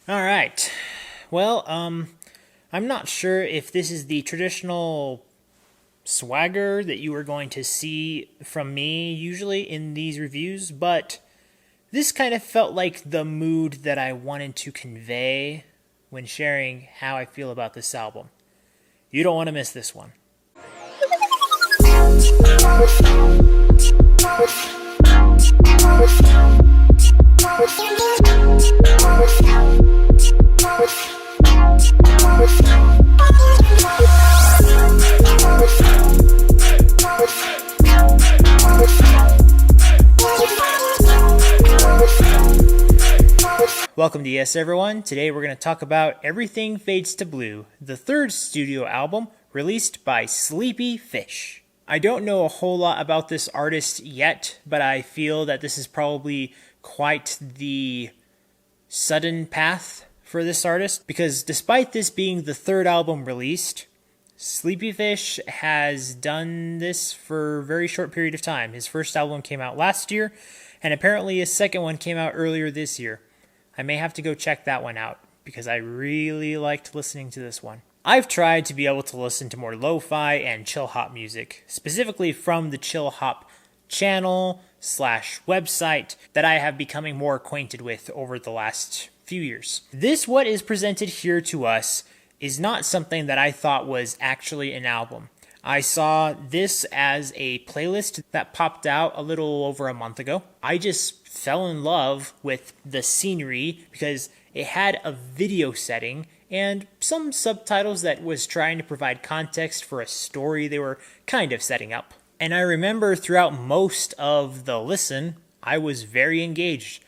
All right. Well, I'm not sure if this is the traditional swagger that you are going to see from me usually in these reviews, but this kind of felt like the mood that I wanted to convey when sharing how I feel about this album. You don't want to miss this one. Welcome to Y.E.S, everyone. Today we're going to talk about Everything Fades to Blue, the third studio album released by Sleepy Fish. I don't know a whole lot about this artist yet, but I feel that this is probably quite the sudden path for this artist, because despite this being the third album released, Sleepy Fish has done this for a very short period of time. His first album came out last year, and apparently his second one came out earlier this year. I may have to go check that one out because I really liked listening to this one. I've tried to be able to listen to more lo-fi and Chillhop music, specifically from the Chillhop channel / website that I have becoming more acquainted with over the last few years. What is presented here to us is not something that I thought was actually an album. I saw this as a playlist that popped out a little over a month ago. I just fell in love with the scenery because it had a video setting and some subtitles that was trying to provide context for a story they were kind of setting up. And I remember throughout most of the listen, I was very engaged.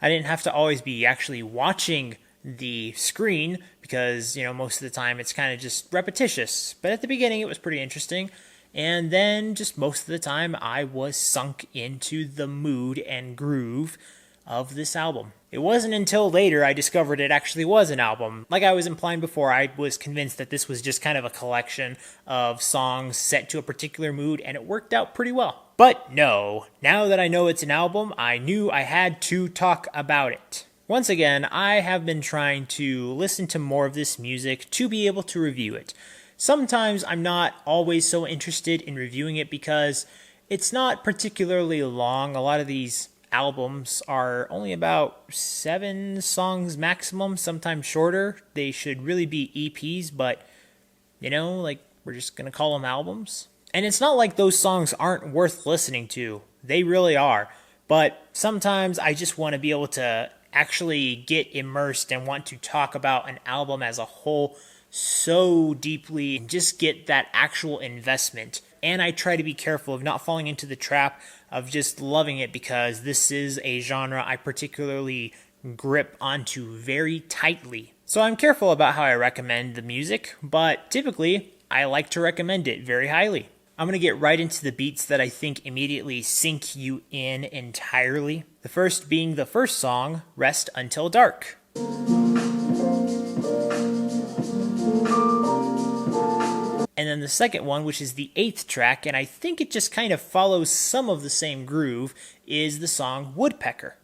I didn't have to always be actually watching the screen because, most of the time it's kind of just repetitious. But at the beginning it was pretty interesting. And then just most of the time I was sunk into the mood and groove of this album. It wasn't until later I discovered it actually was an album. Like I was implying before, I was convinced that this was just kind of a collection of songs set to a particular mood, and it worked out pretty well. But no, now that I know it's an album, I knew I had to talk about it. Once again, I have been trying to listen to more of this music to be able to review it. Sometimes I'm not always so interested in reviewing it because it's not particularly long. A lot of these albums are only about 7 songs maximum, sometimes shorter. They should really be EPs, but, we're just going to call them albums. And it's not like those songs aren't worth listening to. They really are. But sometimes I just want to be able to actually get immersed and want to talk about an album as a whole so deeply and just get that actual investment. And I try to be careful of not falling into the trap of just loving it because this is a genre I particularly grip onto very tightly. So I'm careful about how I recommend the music, but typically I like to recommend it very highly. I'm going to get right into the beats that I think immediately sink you in entirely. The first being the first song, Rest Until Dark. And then the second one, which is the 8th track, and I think it just kind of follows some of the same groove, is the song Woodpecker.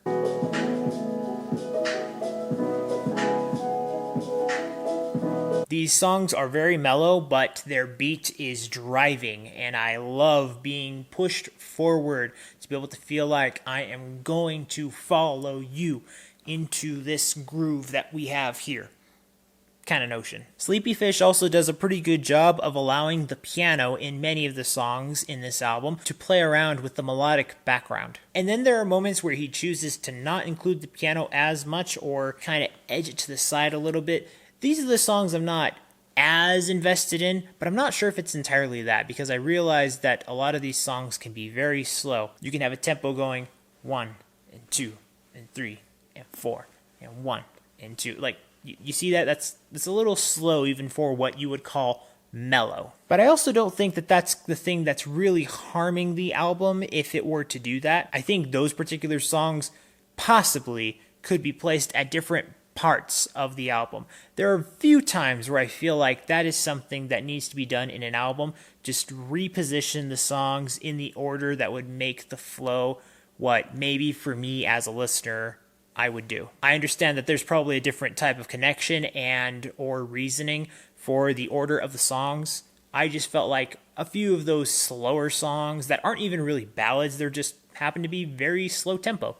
These songs are very mellow, but their beat is driving, and I love being pushed forward to be able to feel like I am going to follow you into this groove that we have here. Kind of notion. Sleepy Fish also does a pretty good job of allowing the piano in many of the songs in this album to play around with the melodic background. And then there are moments where he chooses to not include the piano as much or kind of edge it to the side a little bit. These are the songs I'm not as invested in, but I'm not sure if it's entirely that because I realize that a lot of these songs can be very slow. You can have a tempo going 1 and 2 and 3 and 4 and 1 and 2. You see that? That's a little slow even for what you would call mellow. But I also don't think that that's the thing that's really harming the album if it were to do that. I think those particular songs possibly could be placed at different parts of the album. There are a few times where I feel like that is something that needs to be done in an album. Just reposition the songs in the order that would make the flow what maybe for me as a listener I would do. I understand that there's probably a different type of connection and or reasoning for the order of the songs. I just felt like a few of those slower songs that aren't even really ballads, they're just happen to be very slow tempo.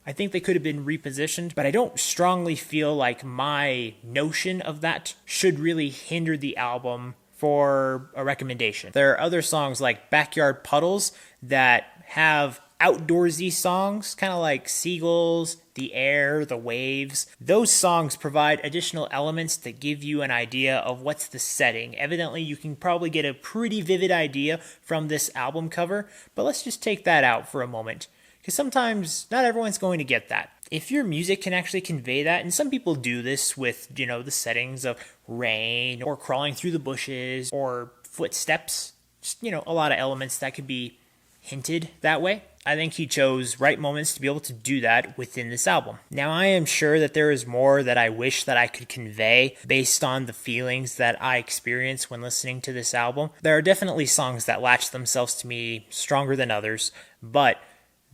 I think they could have been repositioned, but I don't strongly feel like my notion of that should really hinder the album for a recommendation. There are other songs like Backyard Puddles that have outdoorsy songs, kind of like Seagulls, The Air, The Waves. Those songs provide additional elements that give you an idea of what's the setting. Evidently, you can probably get a pretty vivid idea from this album cover, but let's just take that out for a moment, because sometimes not everyone's going to get that. If your music can actually convey that, and some people do this with, the settings of rain or crawling through the bushes or footsteps, just, a lot of elements that could be hinted that way. I think he chose right moments to be able to do that within this album. Now, I am sure that there is more that I wish that I could convey based on the feelings that I experience when listening to this album. There are definitely songs that latch themselves to me stronger than others, but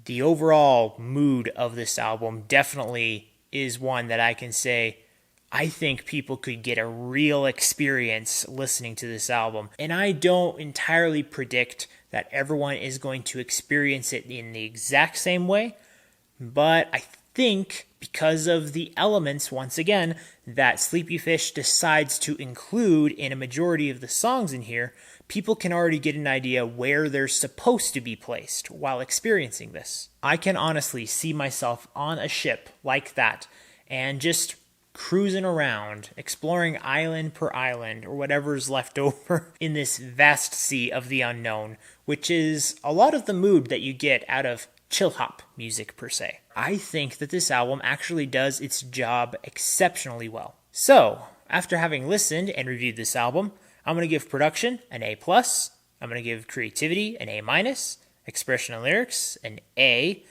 the overall mood of this album definitely is one that I can say I think people could get a real experience listening to this album. And I don't entirely predict that everyone is going to experience it in the exact same way, but I think because of the elements, once again, that Sleepy Fish decides to include in a majority of the songs in here, people can already get an idea where they're supposed to be placed while experiencing this. I can honestly see myself on a ship like that and just cruising around, exploring island per island or whatever's left over in this vast sea of the unknown, which is a lot of the mood that you get out of Chillhop music per se. I think that this album actually does its job exceptionally well. So, after having listened and reviewed this album, I'm going to give production an A+, I'm going to give creativity an A-, expression and lyrics an A,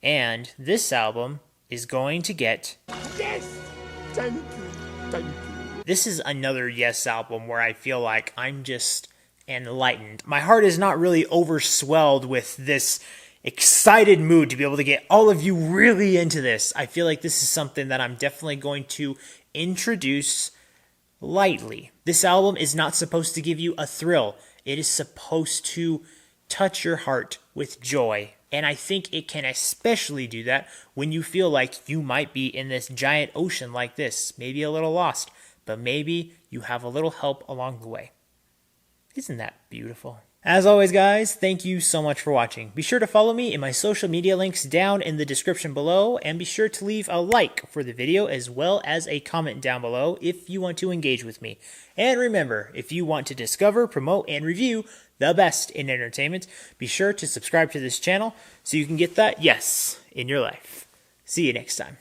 and this album is going to get... Yes! Thank you. This is another Y.E.S album where I feel like I'm just enlightened. My heart is not really overswelled with this excited mood to be able to get all of you really into this. I feel like this is something that I'm definitely going to introduce lightly. This album is not supposed to give you a thrill. It is supposed to touch your heart with joy. And I think it can especially do that when you feel like you might be in this giant ocean like this, maybe a little lost, but maybe you have a little help along the way. Isn't that beautiful? As always, guys, thank you so much for watching. Be sure to follow me in my social media links down in the description below, and be sure to leave a like for the video as well as a comment down below if you want to engage with me. And remember, if you want to discover, promote, and review the best in entertainment, be sure to subscribe to this channel so you can get that yes in your life. See you next time.